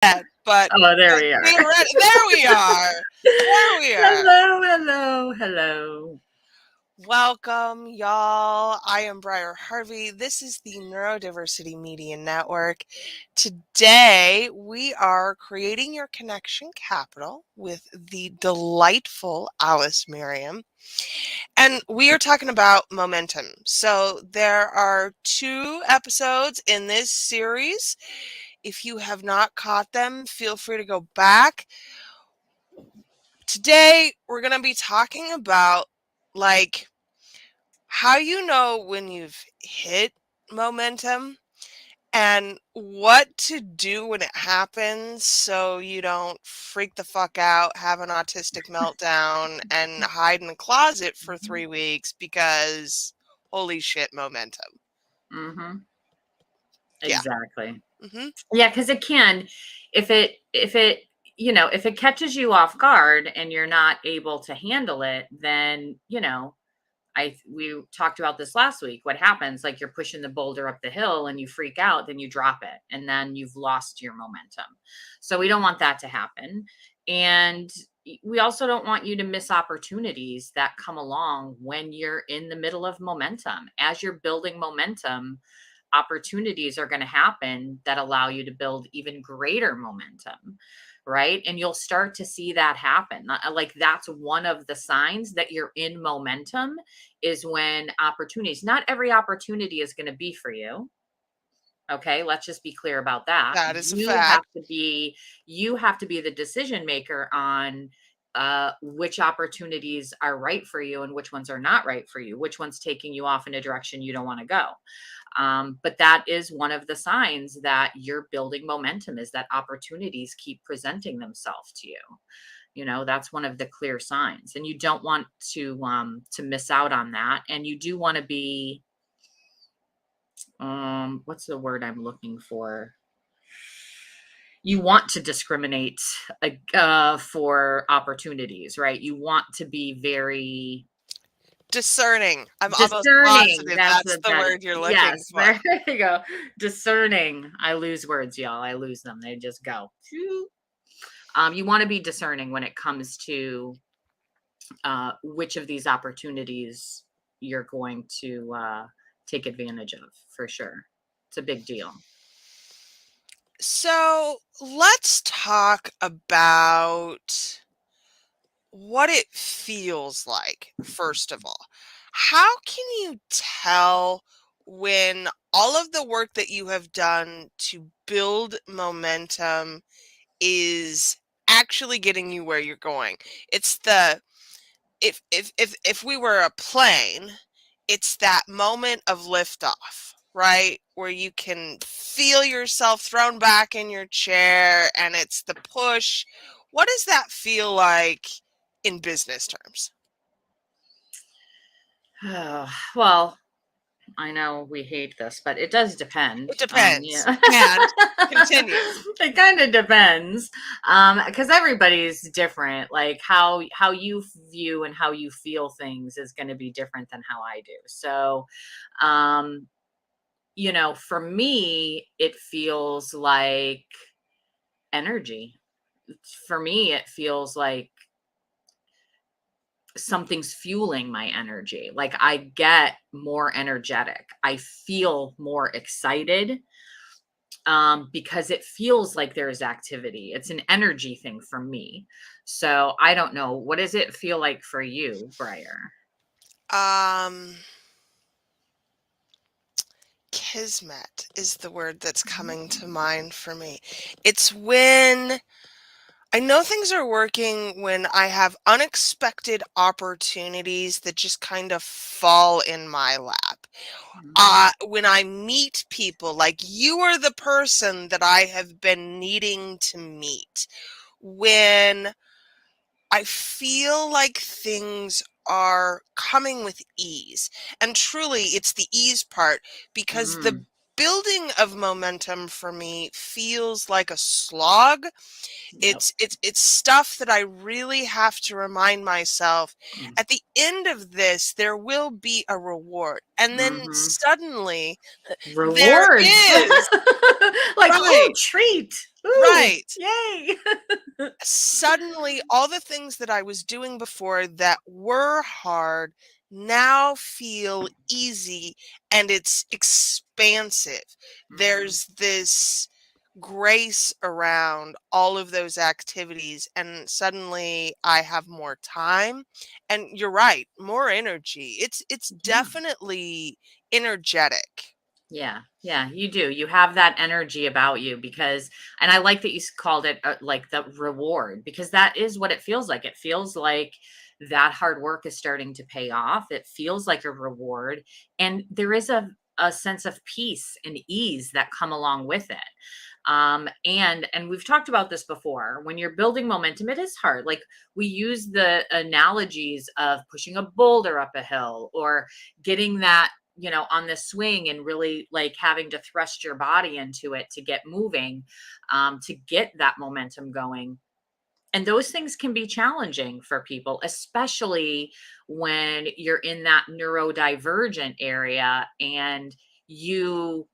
But Oh, there we are. there we are. There we are. Hello, hello, hello. Welcome, y'all. I am Briar Harvey. This is the Neurodiversity Media Network. Today, we are creating your connection capital with the delightful Alice Miriam. And we are talking about momentum. So, there are 2 episodes in this series. If you have not caught them, feel free to go back. Today, we're going to be talking about how you know when you've hit momentum and what to do when it happens so you don't freak the fuck out, have an autistic meltdown, and hide in the closet for 3 weeks because holy shit, momentum. Mm-hmm. Yeah. Exactly. Mm-hmm. Yeah, because it can, if it catches you off guard and you're not able to handle it, then we talked about this last week. What happens? Like, you're pushing the boulder up the hill and you freak out, then you drop it, and then you've lost your momentum. So we don't want that to happen. And we also don't want you to miss opportunities that come along when you're in the middle of momentum. As you're building momentum, opportunities are going to happen that allow you to build even greater momentum, right? And you'll start to see that happen. Like, that's one of the signs that you're in momentum, is when opportunities, not every opportunity is going to be for you. Okay, let's just be clear about that. That is a fact. You have to be the decision maker on which opportunities are right for you and which ones are not right for you, which one's taking you off in a direction you don't want to go. But that is one of the signs that you're building momentum, is that opportunities keep presenting themselves to you. That's one of the clear signs, and you don't want to miss out on that. And you do want to be, what's the word I'm looking for? You want to discriminate for opportunities, right? You want to be very Discerning. I'm almost discerning. positive That's that's what the that word you're looking Yes, for. there you go. Discerning. I lose words, y'all. I lose them. They just go. You want to be discerning when it comes to which of these opportunities you're going to take advantage of, for sure. It's a big deal. So let's talk about what it feels like, first of all. How can you tell when all of the work that you have done to build momentum is actually getting you where you're going? It's the if we were a plane, it's that moment of liftoff, right? Where you can feel yourself thrown back in your chair and it's the push. What does that feel like in business terms? Well, I know we hate this, but it does depend. It depends. Yeah. And continue. It kind of depends, because everybody's different. Like, how you view and how you feel things is going to be different than how I do. So, um, for me, it feels like energy. For me, it feels like something's fueling my energy. Like, I get more energetic. I feel more excited, because it feels like there's activity. It's an energy thing for me. So I don't know. What does it feel like for you, Briar? Um, Kismet is the word that's coming to mind for me. It's when I know things are working when I have unexpected opportunities that just kind of fall in my lap. When I meet people, like you are the person that I have been needing to meet. When I feel like things are coming with ease. And truly, it's the ease part because the Mm, building of momentum for me feels like a slog. yep. It's stuff that I really have to remind myself at the end of this there will be a reward. And then Mm-hmm. suddenly there Rewards. is. Like, Right. oh, treat. Ooh, Right. yay. Suddenly, all the things that I was doing before that were hard now feel easy, and it's expansive. Mhm. There's this grace around all of those activities, and suddenly I have more time. And you're right, more energy. It's Yeah. definitely energetic. Yeah, yeah, you do. You have that energy about you because, and I like that you called it like the reward, because that is what it feels like. It feels like that hard work is starting to pay off. It feels like a reward. And there is a sense of peace and ease that come along with it. And we've talked about this before. When you're building momentum, it is hard. Like, we use the analogies of pushing a boulder up a hill, or getting that, on the swing, and really like having to thrust your body into it to get moving, to get that momentum going. And those things can be challenging for people, especially when you're in that neurodivergent area and you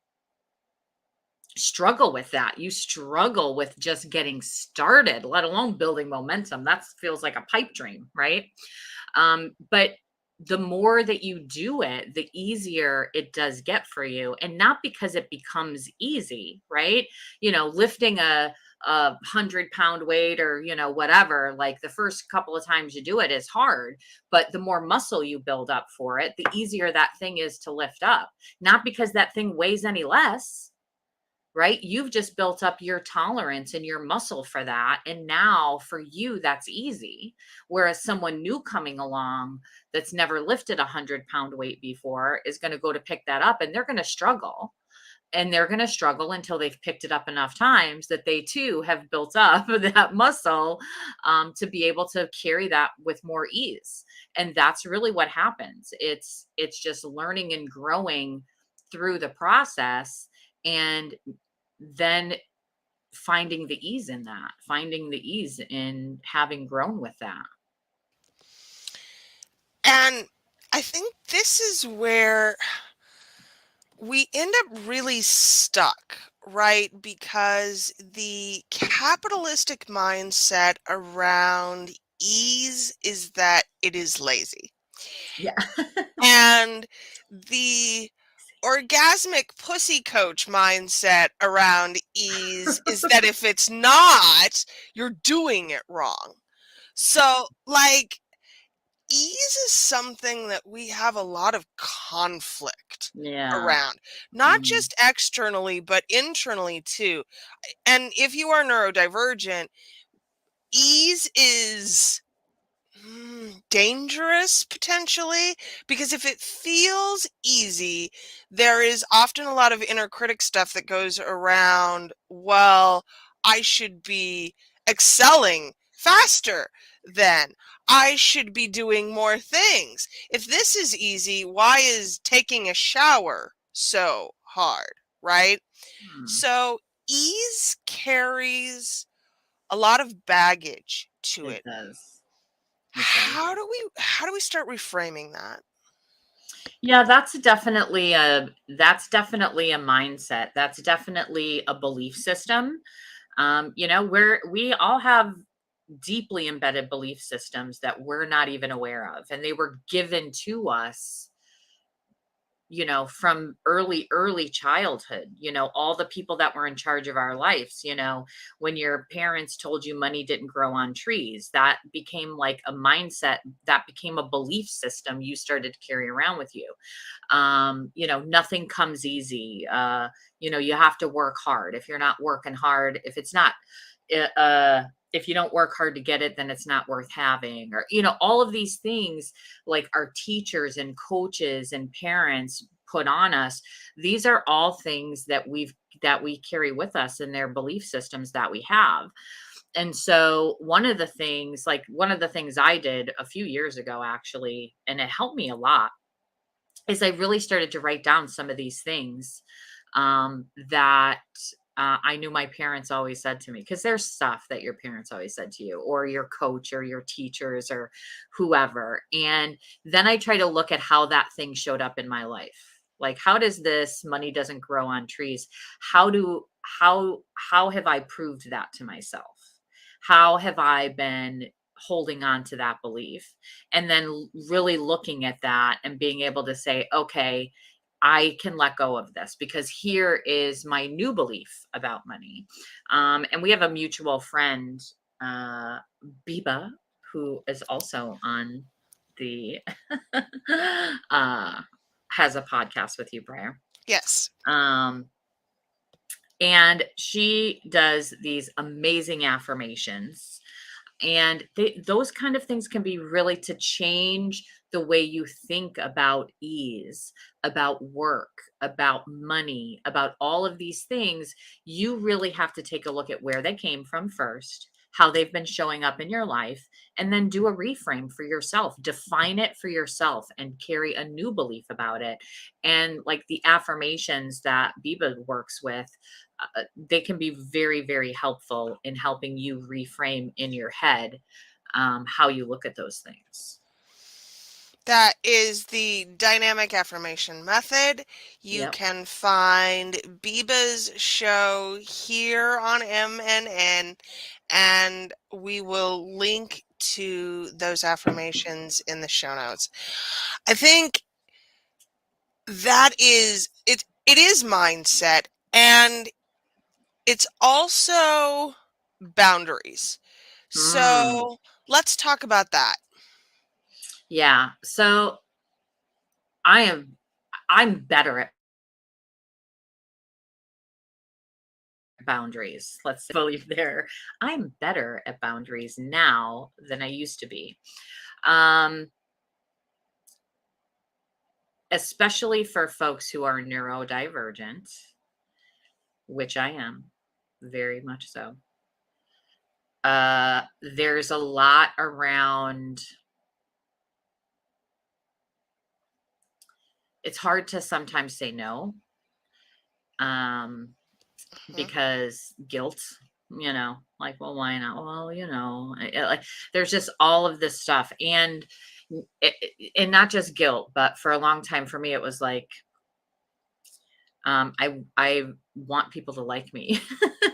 struggle with that. You struggle with just getting started, let alone building momentum. That feels like a pipe dream, right? But the more that you do it, the easier it does get for you. And not because it becomes easy, right? Lifting a 100-pound weight, or, whatever, like the first couple of times you do it is hard, but the more muscle you build up for it, the easier that thing is to lift up. Not because that thing weighs any less, right? You've just built up your tolerance and your muscle for that. And now for you, that's easy. Whereas someone new coming along that's never lifted a 100-pound weight before is going to go to pick that up, and they're going to struggle. And they're going to struggle until they've picked it up enough times that they too have built up that muscle, to be able to carry that with more ease. And that's really what happens. It's just learning and growing through the process, and then finding the ease in that, finding the ease in having grown with that. And I think this is where we end up really stuck, right? Because the capitalistic mindset around ease is that it is lazy. Yeah. And the orgasmic pussy coach mindset around ease is that if it's not, you're doing it wrong. So, like, ease is something that we have a lot of conflict Yeah. around, not Mhm. just externally, but internally too. And if you are neurodivergent, ease is dangerous potentially, because if it feels easy, there is often a lot of inner critic stuff that goes around, well, I should be excelling faster then. I should be doing more things. If this is easy, why is taking a shower so hard, right? Hmm. So ease carries a lot of baggage to It it. does. It does. How do we start reframing that? Yeah, that's definitely a mindset. That's definitely a belief system. Where we all have deeply embedded belief systems that we're not even aware of, and they were given to us, from early childhood. All the people that were in charge of our lives, when your parents told you money didn't grow on trees, that became like a mindset, that became a belief system you started to carry around with you. Nothing comes easy. You have to work hard. If you're not working hard, if it's not if you don't work hard to get it, then it's not worth having. Or, all of these things, like our teachers and coaches and parents put on us. These are all things that we carry with us in their belief systems that we have. And so one of the things I did a few years ago, actually, and it helped me a lot, is I really started to write down some of these things, that I knew my parents always said to me, because there's stuff that your parents always said to you, or your coach, or your teachers, or whoever. And then I try to look at how that thing showed up in my life. Like, how does this money doesn't grow on trees? How do how have I proved that to myself? How have I been holding on to that belief? And then really looking at that and being able to say, okay, I can let go of this because here is my new belief about money. And we have a mutual friend, uh, Biba, who is also on the uh, has a podcast with you, Briar. Yes. Um, and she does these amazing affirmations, and those kind of things can be really to change the way you think about ease, about work, about money, about all of these things. You really have to take a look at where they came from first, how they've been showing up in your life, and then do a reframe for yourself. Define it for yourself and carry a new belief about it. And like the affirmations that Biba works with, they can be very, very helpful in helping you reframe in your head how you look at those things. That is the dynamic affirmation method. You Yep. can find Biba's show here on MNN, and we will link to those affirmations in the show notes. I think that is it. It is mindset, and it's also boundaries. Mm, So let's talk about that. yeah. So I am I'm better at boundaries. Let's believe there. I'm better at boundaries now than I used to be. Um, Especially for folks who are neurodivergent, which I am, very much so. There's a lot around, it's hard to sometimes say no, um, Mhm. because guilt, like, well, why not? Well, like there's just all of this stuff. And not just guilt, but for a long time for me, it was like, I want people to like me.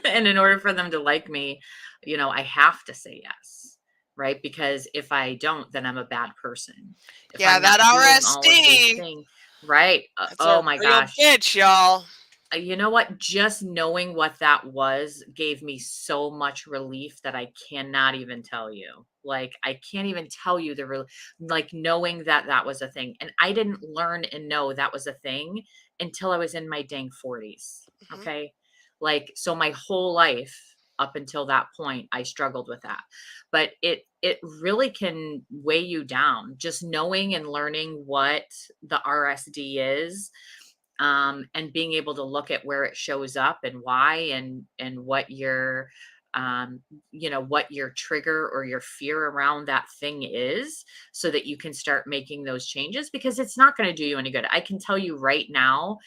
And in order for them to like me, I have to say yes. Right? Because if I don't, then I'm a bad person. If Yeah, I'm not that doing all of these RSD. things, right? That's Oh a my real gosh. bitch, y'all. You know what? Just knowing what that was gave me so much relief that I cannot even tell you. Like, I can't even tell you like knowing that that was a thing. And I didn't learn and know that was a thing until I was in my dang 40s. Mhm. Okay. Like, so my whole life up until that point, I struggled with that. But it really can weigh you down just knowing and learning what the RSD is, and being able to look at where it shows up and why, and what what your trigger or your fear around that thing is, so that you can start making those changes, because it's not going to do you any good. I can tell you right now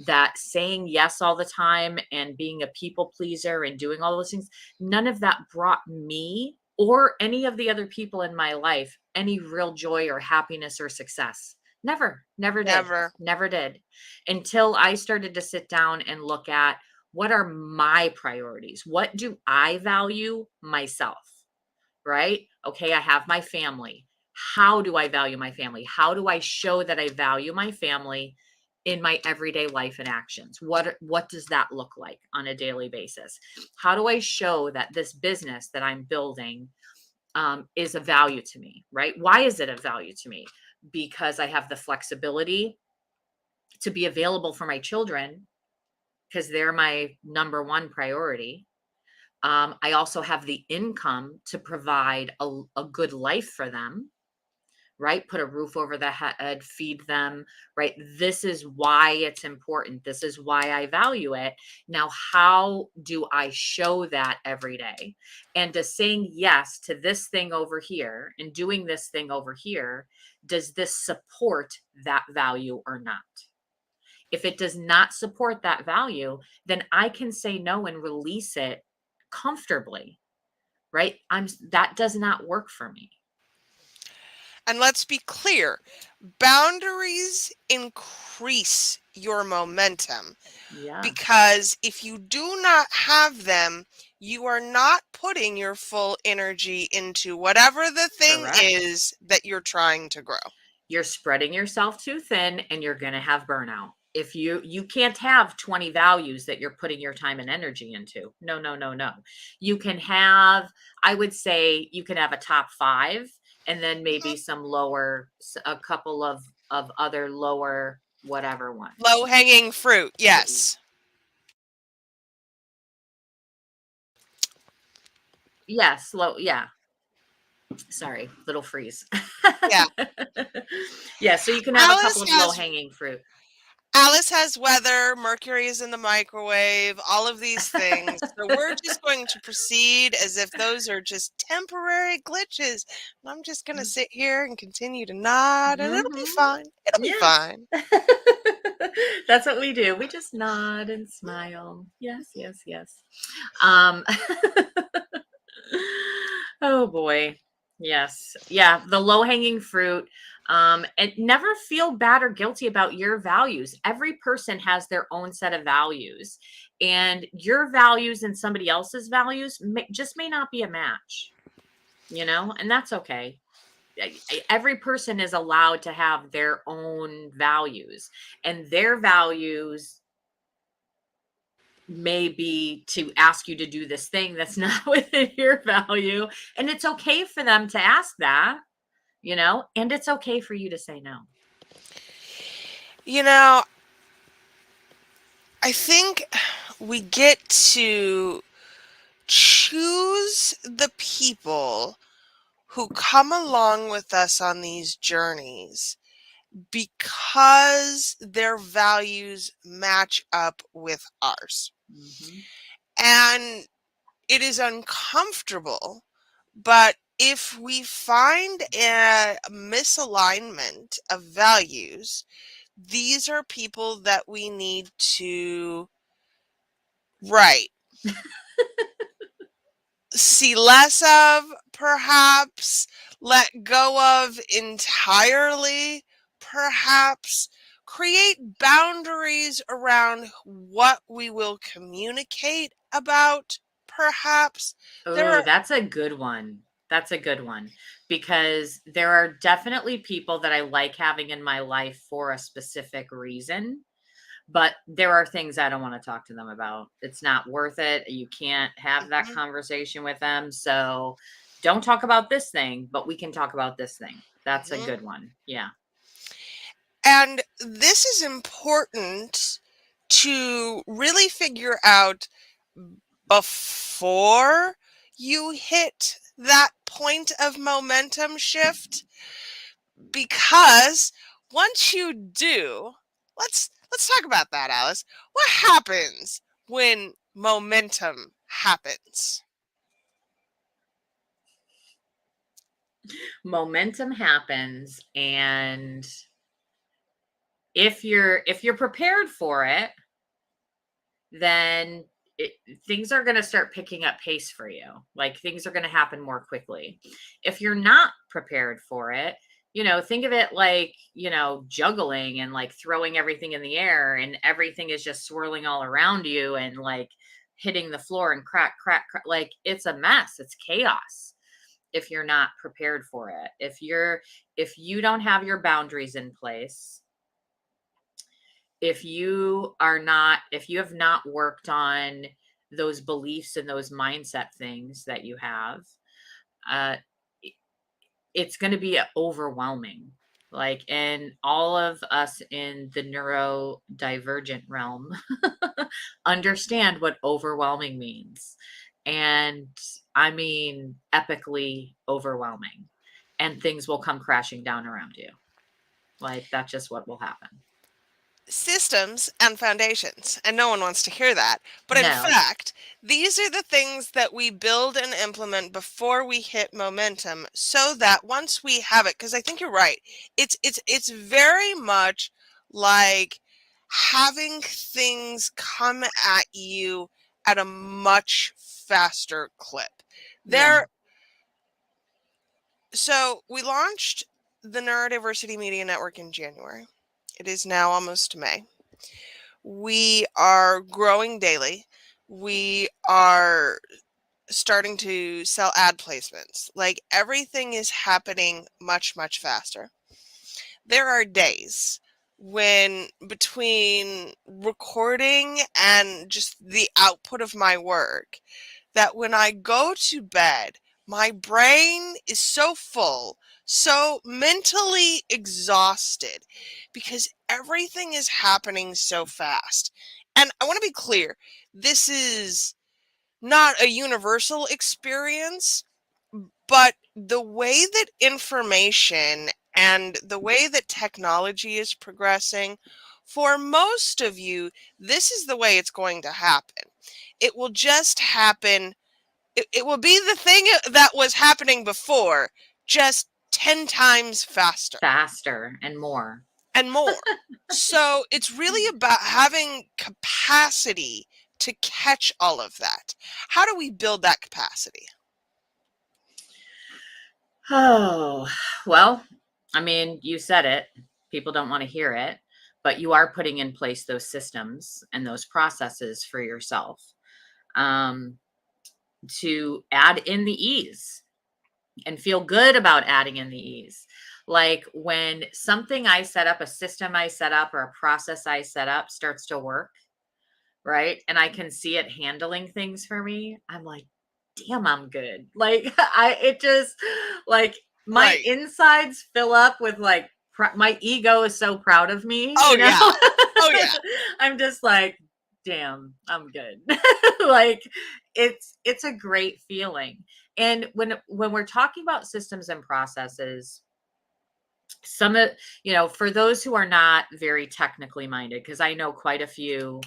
that saying yes all the time and being a people pleaser and doing all those things, none of that brought me or any of the other people in my life any real joy or happiness or success. Never did. Never. Never did, until I started to sit down and look at, what are my priorities? What do I value myself? Right? Okay, I have my family. How do I value my family? How do I show that I value my family in my everyday life and actions? What does that look like on a daily basis? How do I show that this business that I'm building, is a value to me? Right? Why is it a value to me? Because I have the flexibility to be available for my children, because they're my number one priority. I also have the income to provide a good life for them, right? Put a roof over their head, feed them, right? This is why it's important. This is why I value it. Now, how do I show that every day? And does saying yes to this thing over here and doing this thing over here, does this support that value or not? If it does not support that value, then I can say no and release it comfortably, right? That does not work for me. And let's be clear, boundaries increase your momentum. Yeah, Because if you do not have them, you are not putting your full energy into whatever the thing correct. is that you're trying to grow. You're spreading yourself too thin and you're going to have burnout. If you can't have 20 values that you're putting your time and energy into. No, no, no, no. You can have, I would say you can have a top 5 and then maybe Mhm. some lower, a couple of other lower whatever Low ones. hanging fruit, yes. Yes, low, yeah. Sorry, little freeze. Yeah. Yeah, so you can have a couple Alice of low has hanging fruit. Alice has weather, Mercury is in the microwave, all of these things. So we're just going to proceed as if those are just temporary glitches. And I'm just going to sit here and continue to nod, and it'll be Mhm. fine. It'll be Yeah. fine. That's what we do. We just nod and smile. Yes, yes, yes. Um Oh boy. Yes. Yeah, the low-hanging fruit. And never feel bad or guilty about your values. Every person has their own set of values, and your values and somebody else's values just may not be a match, and that's okay. Every person is allowed to have their own values, and their values may be to ask you to do this thing that's not within your value. And it's okay for them to ask that, and it's okay for you to say no. You know, I think we get to choose the people who come along with us on these journeys because their values match up with ours. Hmm. And it is uncomfortable, but if we find a misalignment of values, these are people that we need to, right, see less of, perhaps, let go of entirely, perhaps, create boundaries around what we will communicate about, perhaps. There Oh, are, that's a good one. That's a good one, because there are definitely people that I like having in my life for a specific reason. But there are things I don't wanna talk to them about. It's not worth it. You can't have that Mhm, conversation with them, so don't talk about this thing, but we can talk about this thing. That's a mhm. good one. Yeah. And this is important to really figure out before you hit that point of momentum shift, because once you do, let's talk about that, Alice. What happens when momentum happens? Momentum happens, and if you're prepared for it, then it, things are going to start picking up pace for you. Like, things are going to happen more quickly. If you're not prepared for it, think of it like, juggling and like throwing everything in the air, and everything is just swirling all around you and like hitting the floor and crack, crack, crack. Like, it's a mess. It's chaos if you're not prepared for it. If you don't have your boundaries in place, if you have not worked on those beliefs and those mindset things that you have, uh i- it's going to be overwhelming. Like, and all of us in the neurodivergent realm understand what overwhelming means. And I mean epically overwhelming, and things will come crashing down around you. Like, that's just what will happen. Systems and foundations, and no one wants to hear that. But in No. fact, these are the things that we build and implement before we hit momentum, so that once we have it, because I think you're right, it's very much like having things come at you at a much faster clip. Yeah. There, so we launched the Neurodiversity Media Network in January. It is now almost May. We are growing daily. We are starting to sell ad placements. Like everything is happening much, much faster. There are days when between recording and just the output of my work, that when I go to bed, my brain is so full, so mentally exhausted because everything is happening so fast. And I want to be clear, this is not a universal experience, but the way that information and the way that technology is progressing, for most of you, this is the way it's going to happen. It will just happen. It will be the thing that was happening before, just 10 times faster Faster and more. and more. So it's really about having capacity to catch all of that. How do we build that capacity? Oh, well, I mean, you said it. People don't want to hear it, but you are putting in place those systems and those processes for yourself, um, to add in the ease and feel good about adding in the ease. Like when something I set up, a system I set up, or a process I set up starts to work, right? And I can see it handling things for me. I'm like, damn, I'm good. Like it just like my Right. insides fill up with like, my ego is so proud of me, Oh, you know? yeah. Oh, yeah. I'm just like, damn, I'm good. Like it's a great feeling. And when we're talking about systems and processes, some of, for those who are not very technically minded, because I know quite a few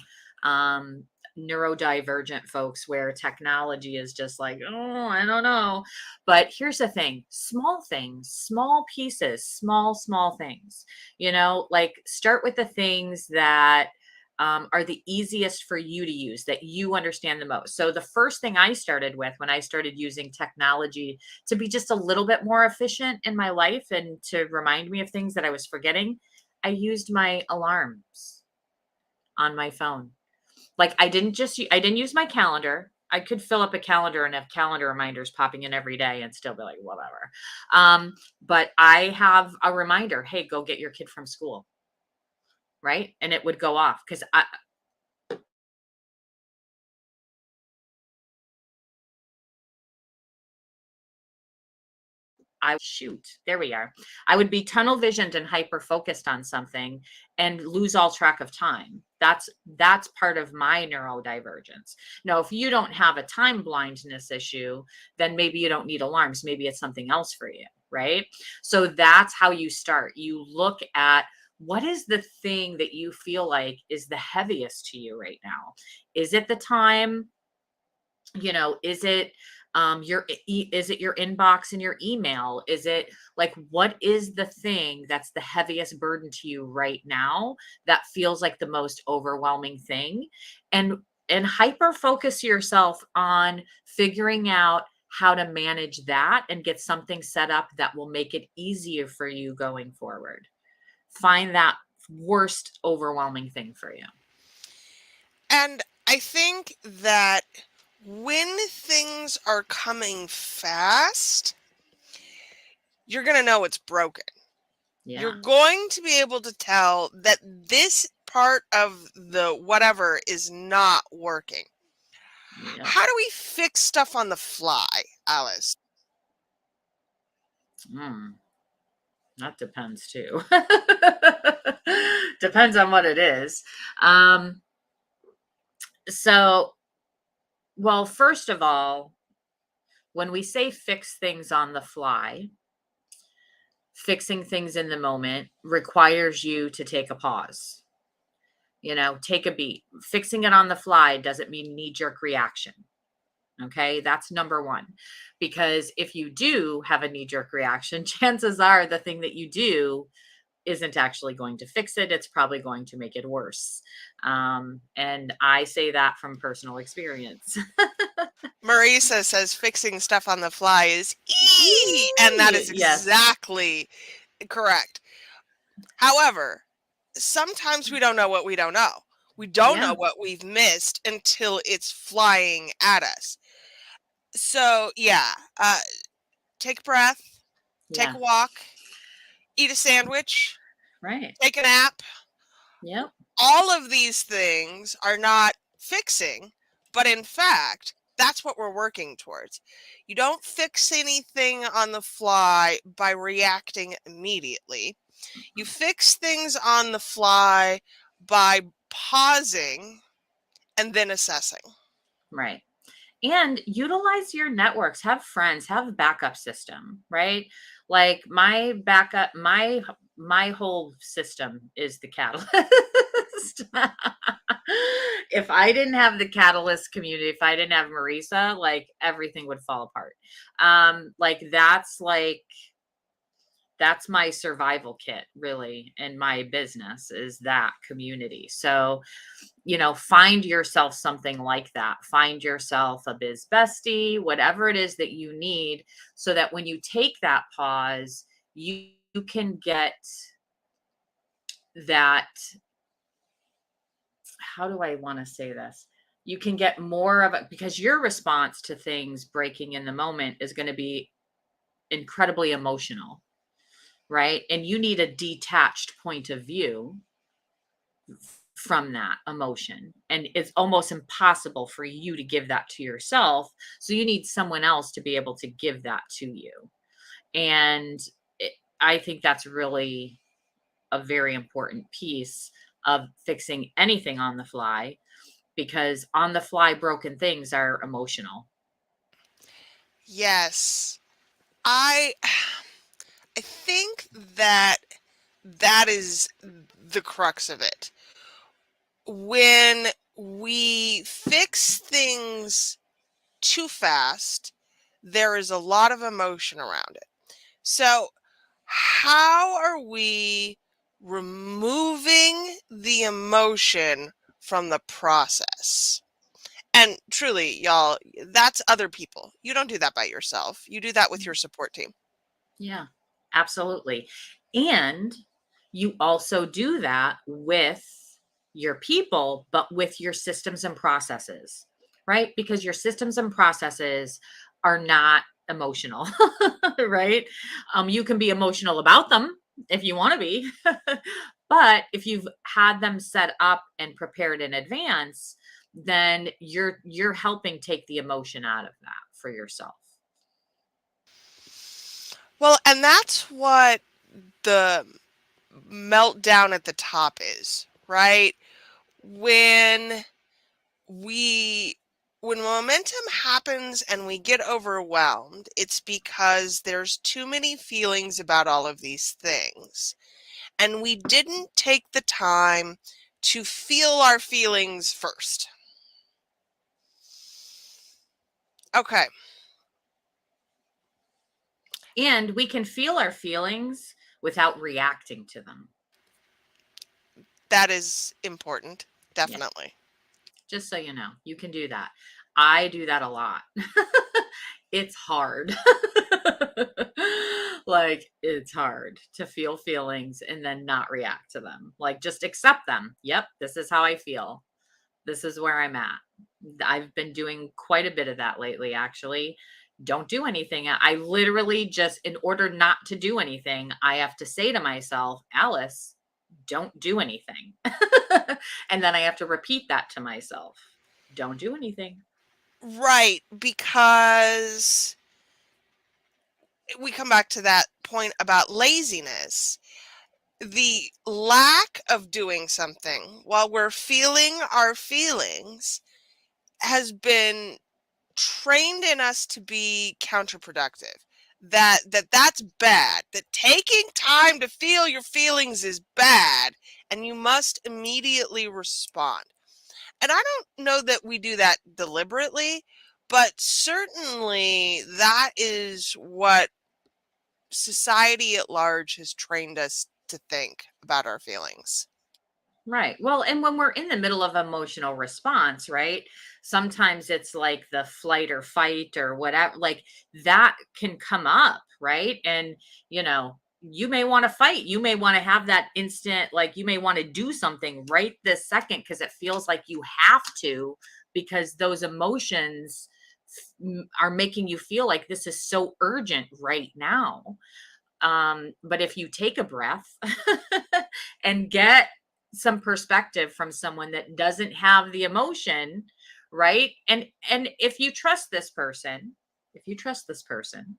um neurodivergent folks where technology is just like, oh, I don't know. But here's the thing: small things, small pieces, small things, like start with the things that are the easiest for you to use, that you understand the most. So the first thing I started with when I started using technology to be just a little bit more efficient in my life and to remind me of things that I was forgetting, I used my alarms on my phone. Like I didn't use my calendar. I could fill up a calendar and have calendar reminders popping in every day and still be like, whatever. But I have a reminder, hey, go get your kid from school. Right. And it would go off because there we are. I would be tunnel visioned and hyper focused on something and lose all track of time. That's part of my neurodivergence. Now, if you don't have a time blindness issue, then maybe you don't need alarms. Maybe it's something else for you, right? So that's how you start. You look at what is the thing that you feel like is the heaviest to you right now? Is it the time? Is it is it your inbox and your email? Is it like, what is the thing that's the heaviest burden to you right now, that feels like the most overwhelming thing? And hyper focus yourself on figuring out how to manage that and get something set up that will make it easier for you going forward. Find that worst overwhelming thing for you. And I think that when things are coming fast, you're going to know it's broken. You're Yeah. going to be able to tell that this part of the whatever is not working. Yeah. How do we fix stuff on the fly, Alice? Mm. That depends too. Depends on what it is. Um, so, well, first of all, when we say fix things on the fly, fixing things in the moment requires you to take a pause, take a beat. Fixing it on the fly doesn't mean knee jerk reaction. Okay, that's number one. Because if you do have a knee jerk reaction, chances are the thing that you do isn't actually going to fix it. It's probably going to make it worse. And I say that from personal experience. Marisa says fixing stuff on the fly is and that is Yes. exactly correct. However, sometimes we don't know what we don't know. We don't Yeah. know what we've missed until it's flying at us. So, yeah, take a breath, take Yeah. a walk, eat a sandwich, Right. take a nap. Yep. All of these things are not fixing, but in fact, that's what we're working towards. You don't fix anything on the fly by reacting immediately. You fix things on the fly by pausing and then assessing. Right. And utilize your networks, have friends, have a backup system, right? Like my whole system is the catalyst. If I didn't have the catalyst community, if I didn't have Marisa, like everything would fall apart. Like that's my survival kit really in my business is that community. So find yourself something like that. Find yourself a biz bestie, whatever it is that you need, so that when you take that pause, you can get that. How do I want to say this? You can get more of it because your response to things breaking in the moment is going to be incredibly emotional, right? And you need a detached point of view from that emotion. And it's almost impossible for you to give that to yourself. So you need someone else to be able to give that to you. And I think that's really a very important piece of fixing anything on the fly because on the fly broken things are emotional. Yes. I I think that that is the crux of it. When we fix things too fast, there is a lot of emotion around it. So, how are we removing the emotion from the process? And truly, y'all, that's other people. You don't do that by yourself. You do that with your support team. Yeah, absolutely. And you also do that with your people, but with your systems and processes, right? Because your systems and processes are not emotional, right? You can be emotional about them if you want to be, but if you've had them set up and prepared in advance, then you're helping take the emotion out of that for yourself. Well, and that's what the meltdown at the top is, right? When we when momentum happens and we get overwhelmed, it's because there's too many feelings about all of these things. And we didn't take the time to feel our feelings first. Okay, And we can feel our feelings without reacting to them. that is important. Yeah. Definitely. Just so you know, you can do that. I do that a lot. It's hard. Like, it's hard to feel feelings and then not react to them. Like, just accept them. Yep, this is how I feel. This is where I'm at. I've been doing quite a bit of that lately, actually. Don't do anything. I literally just, in order not to do anything, I have to say to myself, Alice, don't do anything. And then I have to repeat that to myself. Don't do anything. Right, because we come back to that point about laziness. The lack of doing something while we're feeling our feelings has been trained in us to be counterproductive. That's bad. That taking time to feel your feelings is bad and you must immediately respond. And I don't know that we do that deliberately, but certainly that is what society at large has trained us to think about our feelings. Right. Well, and when we're in the middle of emotional response, right? Sometimes it's like the flight or fight or whatever, like that can come up, right? And, you know, you may want to fight. You may want to have that instant, like you may want to do something right this second because it feels like you have to, because those emotions are making you feel like this is so urgent right now. But if you take a breath and get some perspective from someone that doesn't have the emotion, right? And if you trust this person, if you trust this person,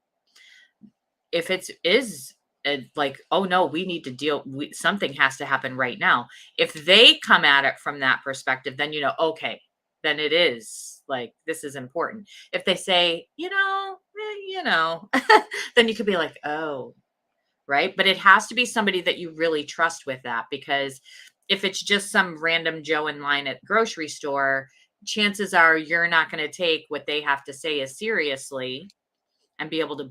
if it is like, oh no, we need to something has to happen right now. If they come at it from that perspective, then okay, then it is like this is important. If they say, then you could be like, oh, right. But it has to be somebody that you really trust with that, because if it's just some random Joe in line at the grocery store, chances are you're not going to take what they have to say as seriously and be able to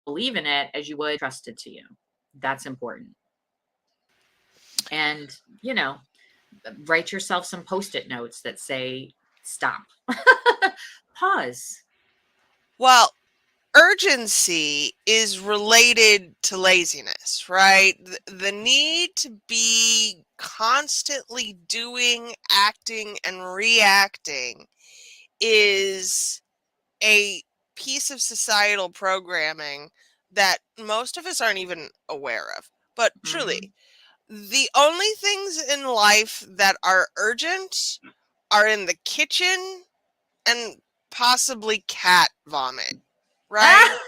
believe in it as you would trusted to you. That's important. And, write yourself some post-it notes that say, stop, pause. Well, urgency is related to laziness, right? The need to be constantly doing, acting, and reacting is a piece of societal programming that most of us aren't even aware of. But truly, Mhm. the only things in life that are urgent are in the kitchen and possibly cat vomit, right?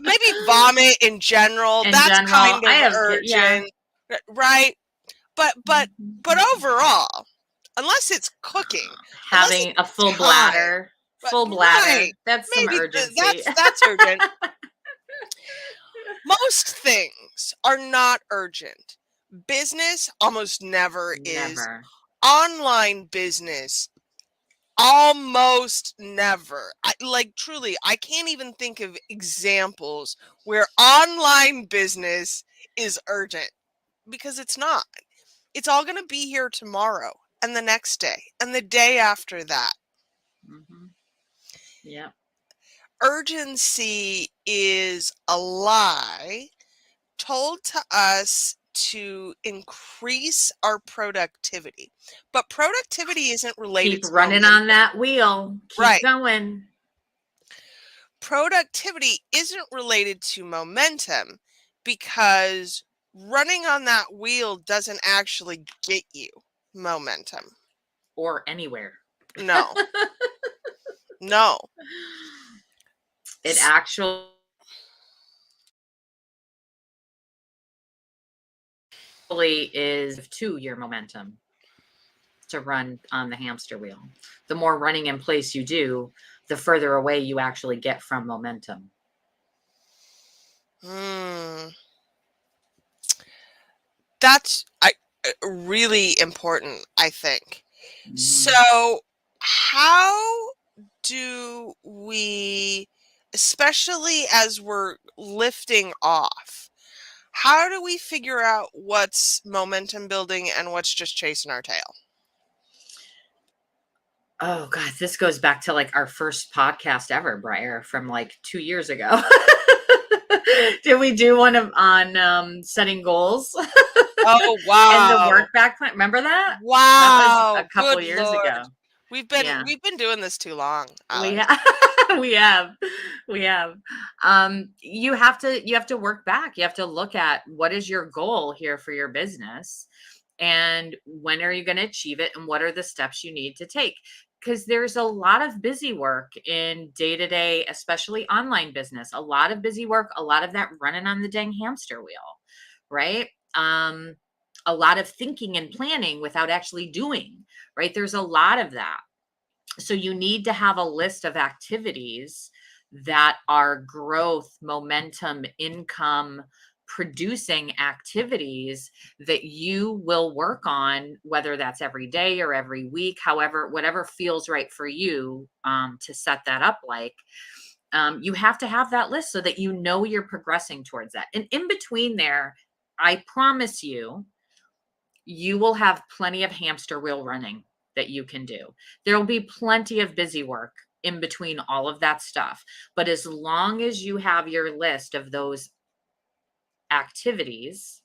Maybe vomit in general. In That's general, kind I of have yeah. urgent, right? But but but Mhm. overall, unless it's cooking, unless Having it's a full time, bladder, but full right, bladder, that's some maybe urgency. that's urgent. Most things are not urgent. Business almost never is. Never. Online business almost never. Like truly, I can't even think of examples where online business is urgent, because it's not. It's all going to be here tomorrow and the next day and the day after that. Mhm. Yeah. Urgency is a lie told to us to increase our productivity. But productivity isn't related Keep to running on momentum. that wheel. Keep Right. going. Productivity isn't related to momentum, because running on that wheel doesn't actually get you momentum. Or anywhere. No, no. It S- actually is to your momentum to run on the hamster wheel. The more running in place you do, the further away you actually get from momentum. Hmm. That's really important, I think. Mhm. So, how do we, especially as we're lifting off, how do we figure out what's momentum building and what's just chasing our tail? Oh god, this goes back to like our first podcast ever, Briar, from like 2 years ago. Did we do one on setting goals Oh, and the wow. work back plan? Remember that? That was a Wow. couple Good years Lord. ago. We've been Yeah, we've been doing this too long, we Alex. we have, we have. You have to work back. You have to look at what is your goal here for your business, and when are you going to achieve it, and what are the steps you need to take, because there's a lot of busy work in day to day, especially online business. A lot of busy work, a lot of that running on the dang hamster wheel, right? Um, a lot of thinking and planning without actually doing, right? There's a lot of that. So you need to have a list of activities that are growth, momentum, income producing activities that you will work on, whether that's every day or every week, however, whatever feels right for you, to set that up. Like, you have to have that list so that you know you're progressing towards that. And in between there, I promise you, you will have plenty of hamster wheel running that you can do. There will be plenty of busy work in between all of that stuff. But as long as you have your list of those activities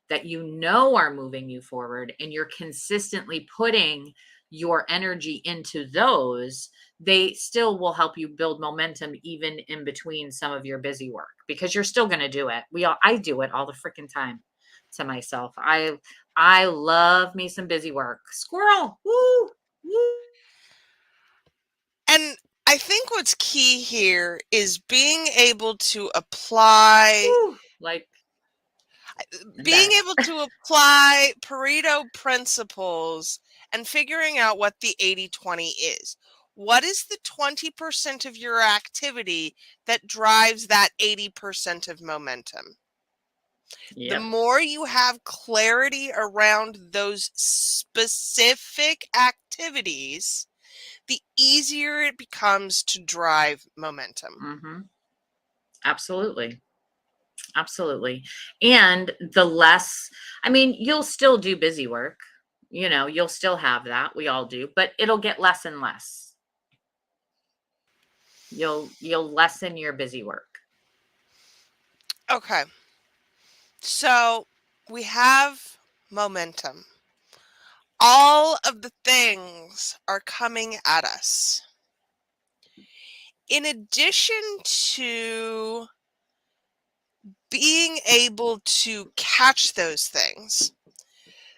that you know are moving you forward and you're consistently putting your energy into those, they still will help you build momentum even in between some of your busy work, because you're still going to do it. I do it all the freaking time to myself. I love me some busy work. Squirrel. Woo! Woo! And I think what's key here is being able to apply Woo! Like being that. able to apply Pareto principles and figuring out what the 80-20 is. What is the 20% of your activity that drives that 80% of momentum? The Yep. more you have clarity around those specific activities, the easier it becomes to drive momentum. Mm-hmm. Absolutely. Absolutely. And the less, I mean, you'll still do busy work, you'll still have that. We all do, but it'll get less and less. You'll lessen your busy work. Okay, so we have momentum. All of the things are coming at us. In addition to being able to catch those things,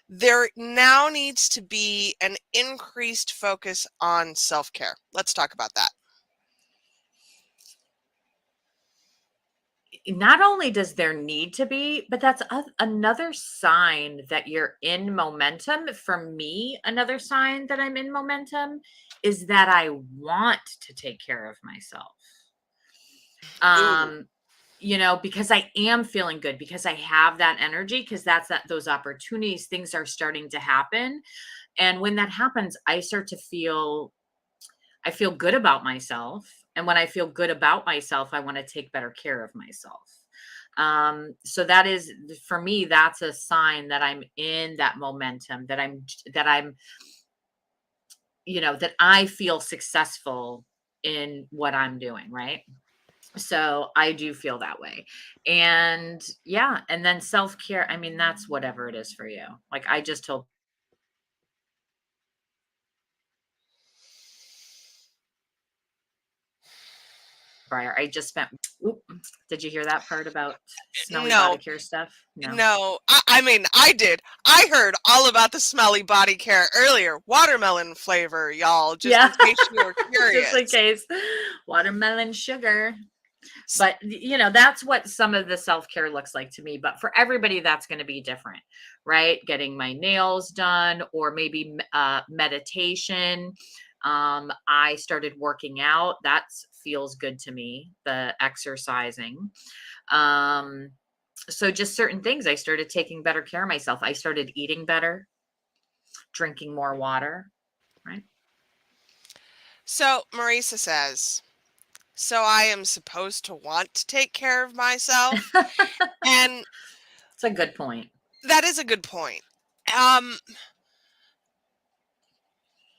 there now needs to be an increased focus on self-care. Let's talk about that. Not only does there need to be, but that's another sign that you're in momentum. For me, another sign that I'm in momentum is that I want to take care of myself. Ooh. Um, because I am feeling good, because I have that energy, because those opportunities, things are starting to happen. And when that happens, I feel good about myself. And when I feel good about myself, I want to take better care of myself. So that is, for me, that's a sign that I'm in that momentum, that I feel successful in what I'm doing. Right. So I do feel that way. And yeah. And then self-care, I mean, that's whatever it is for you. Like I just told prior, I just spent, oop, did you hear that part about smelly body No, care stuff? No. no. I mean, I did. I heard all about the smelly body care earlier. Watermelon flavor, y'all, just in Yeah. case you were Just in curious. case. Watermelon sugar. But that's what some of the self-care looks like to me. But for everybody, that's going to be different, right? Getting my nails done, or maybe meditation. I started working out. That feels good to me, the exercising. So just certain things. I started taking better care of myself. I started eating better, drinking more water, right? So Marisa says, so I am supposed to want to take care of myself? And It's a good point. that is a good point. Um,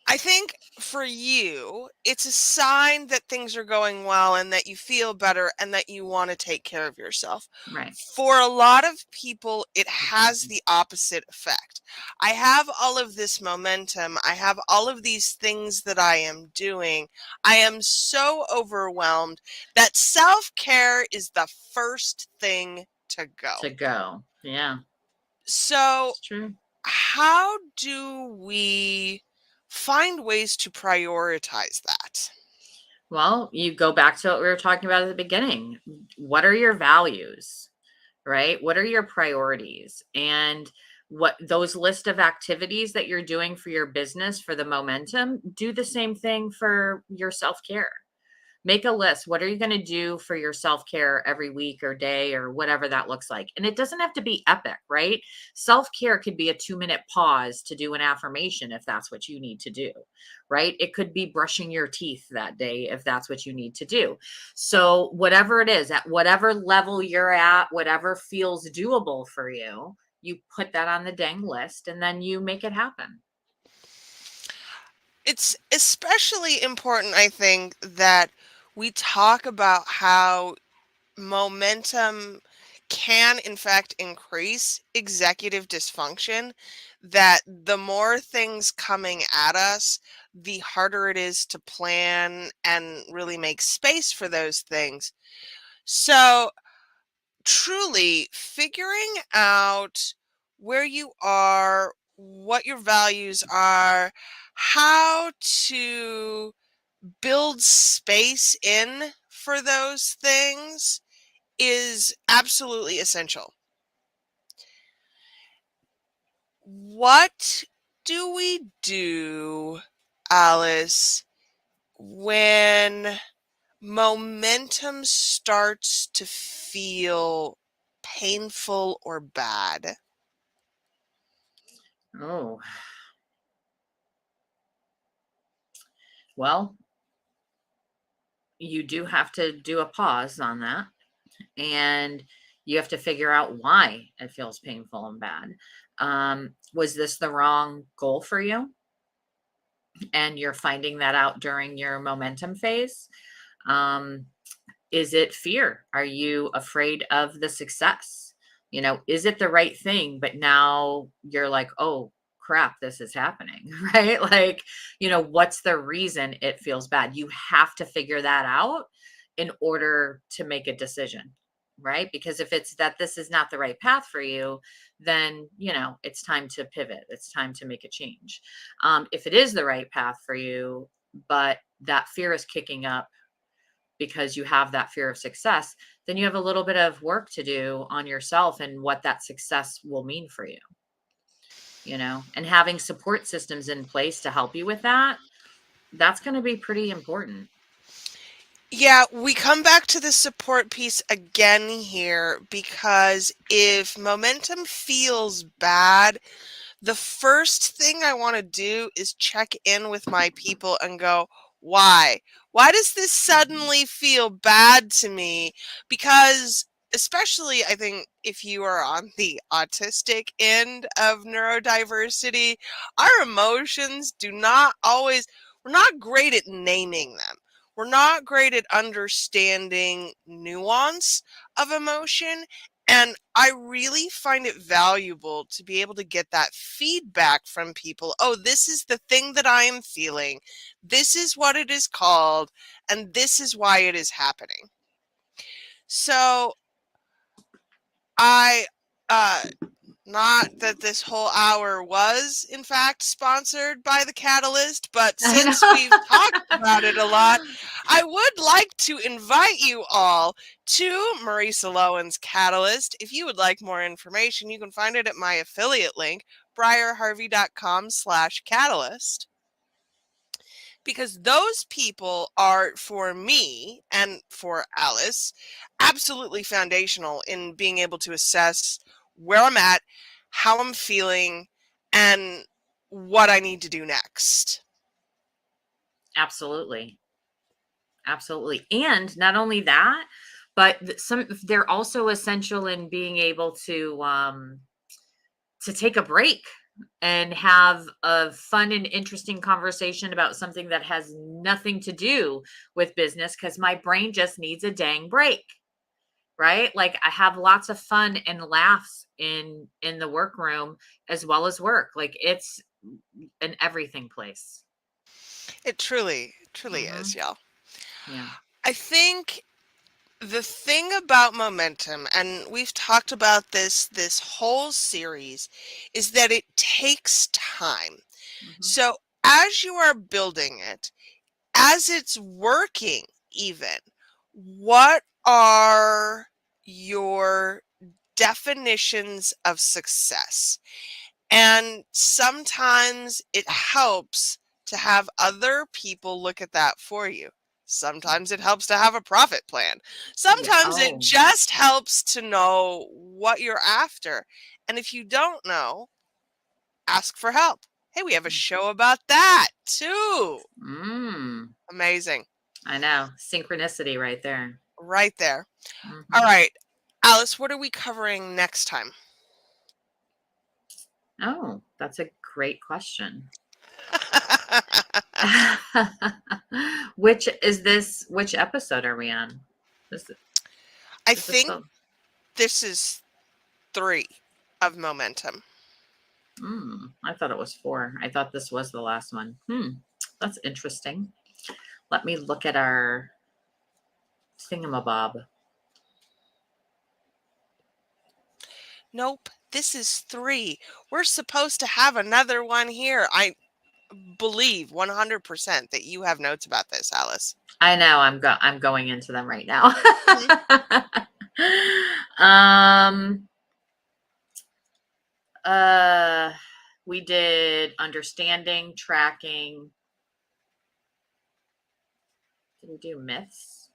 I think for you, it's a sign that things are going well and that you feel better and that you want to take care of yourself. Right. For a lot of people, it has the opposite effect. I have all of this momentum. I have all of these things that I am doing. I am so overwhelmed that self-care is the first thing to To go. go. Yeah, So it's true. how do we find ways to prioritize that? Well, you go back to what we were talking about at the beginning. What are your values, right? What are your priorities? And what those list of activities that you're doing for your business, for the momentum, do the same thing for your self-care. Make a list. What are you going to do for your self-care every week or day or whatever that looks like? And it doesn't have to be epic, right? Self-care could be a 2-minute pause to do an affirmation if that's what you need to do, right? It could be brushing your teeth that day if that's what you need to do. So whatever it is, at whatever level you're at, whatever feels doable for you, you put that on the dang list and then you make it happen. It's especially important, I think, that we talk about how momentum can, in fact, increase executive dysfunction, that the more things coming at us, the harder it is to plan and really make space for those things. So, truly figuring out where you are, what your values are, how to build space in for those things is absolutely essential. What do we do, Alice, when momentum starts to feel painful or bad? Oh, well, you do have to do a pause on that, and you have to figure out why it feels painful and bad. Was this the wrong goal for you? And you're finding that out during your momentum phase? Um, is it fear? Are you afraid of the success? Is it the right thing? But now you're like, oh crap, this is happening, right? Like, what's the reason it feels bad? You have to figure that out in order to make a decision, right? Because if it's that this is not the right path for you, then, it's time to pivot. It's time to make a change. If it is the right path for you, but that fear is kicking up because you have that fear of success, then you have a little bit of work to do on yourself and what that success will mean for you, and having support systems in place to help you with that, that's going to be pretty important. Yeah, we come back to the support piece again here because if momentum feels bad, the first thing I want to do is check in with my people and go, why? Why does this suddenly feel bad to me? Because, especially, I think if you are on the autistic end of neurodiversity, our emotions do not always, we're not great at naming them. We're not great at understanding nuance of emotion. And I really find it valuable to be able to get that feedback from people. Oh, this is the thing that I am feeling. This is what it is called. And this is why it is happening. So I, uh, not that this whole hour was, in fact, sponsored by the Catalyst, but I since we've talked about it a lot, know. I would like to invite you all to Marisa Lowen's Catalyst. If you would like more information, you can find it at my affiliate link, briarharvey.com/catalyst. Because those people are, for me and for Alice, absolutely foundational in being able to assess where I'm at, how I'm feeling, and what I need to do next. Absolutely. Absolutely. And not only that, but they're also essential in being able to take a break and have a fun and interesting conversation about something that has nothing to do with business, because my brain just needs a dang break, right? Like, I have lots of fun and laughs in the workroom as well as work. Like, it's an everything place. It truly, truly is, Hmm. y'all. Yeah. I think the thing about momentum, and we've talked about this whole series, is that it takes time. Hmm. So as you are building it, as it's working even, what are your definitions of success? And sometimes it helps to have other people look at that for you. Sometimes it helps to have a profit plan. Yeah. Sometimes it Oh. just helps to know what you're after. And if you don't know, ask for help. Hey, we have a show about that too. Mm. Amazing. I know. Synchronicity right there. Right there. All Hmm. right. Alice, what are we covering next time? Oh, that's a great question. Which is this? Which episode are we on? Is, I is this think the? this is 3 of momentum. I thought it was 4. I thought this was the last one. That's interesting. Let me look at our thingamabob. Nope, this is 3. We're supposed to have another one here. I believe 100% that you have notes about this, Alice. I know. I'm going into them right now. We did understanding, tracking. Did we do myths?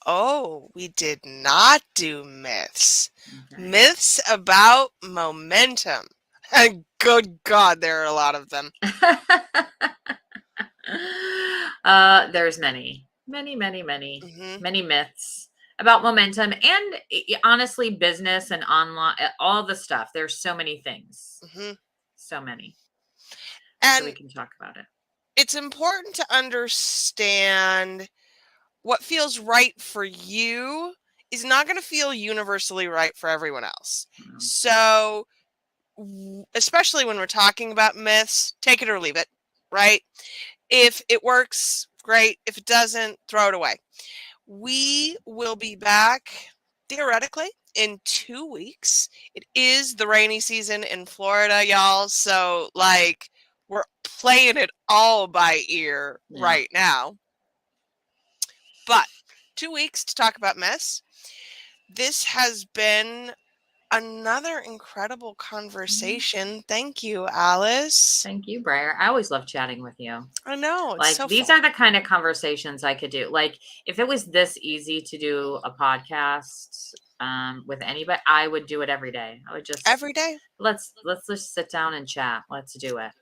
Oh, we did not do myths. Okay. Myths about momentum. And good God, there are a lot of them. There's many myths about momentum and honestly business and online, all the stuff. There's so many things, so many. And so we can talk about it. It's important to understand what feels right for you is not going to feel universally right for everyone else. So, especially when we're talking about myths, take it or leave it, right? If it works, great. If it doesn't, throw it away. We will be back theoretically in 2 weeks. It is the rainy season in Florida, y'all. So, like, we're playing it all by ear right now. But 2 weeks to talk about mess. This has been another incredible conversation. Thank you, Alice. Thank you, Briar. I always love chatting with you. I know. It's like so these fun. are the kind of conversations I could do. Like if it was this easy to do a podcast with anybody, I would do it every day. I would just every day. Let's just sit down and chat. Let's do it.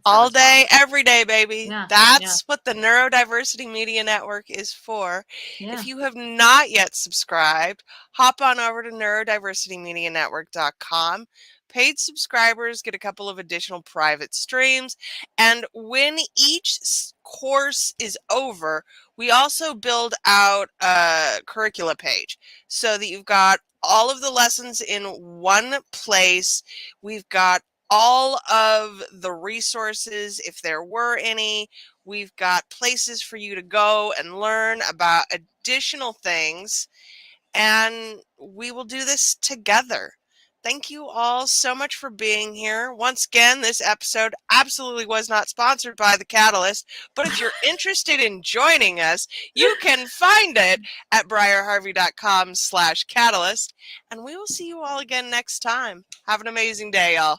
All day, every day, baby. Yeah, That's what the Neurodiversity Media Network is for. Yeah. If you have not yet subscribed, hop on over to neurodiversitymedianetwork.com. Paid subscribers get a couple of additional private streams. And when each course is over, we also build out a curricula page so that you've got all of the lessons in one place. We've got all of the resources, if there were any. We've got places for you to go and learn about additional things, and we will do this together. Thank you all so much for being here. Once again, this episode absolutely was not sponsored by The Catalyst, but if you're interested in joining us, you can find it at briarharvey.com/catalyst, and we will see you all again next time. Have an amazing day, y'all.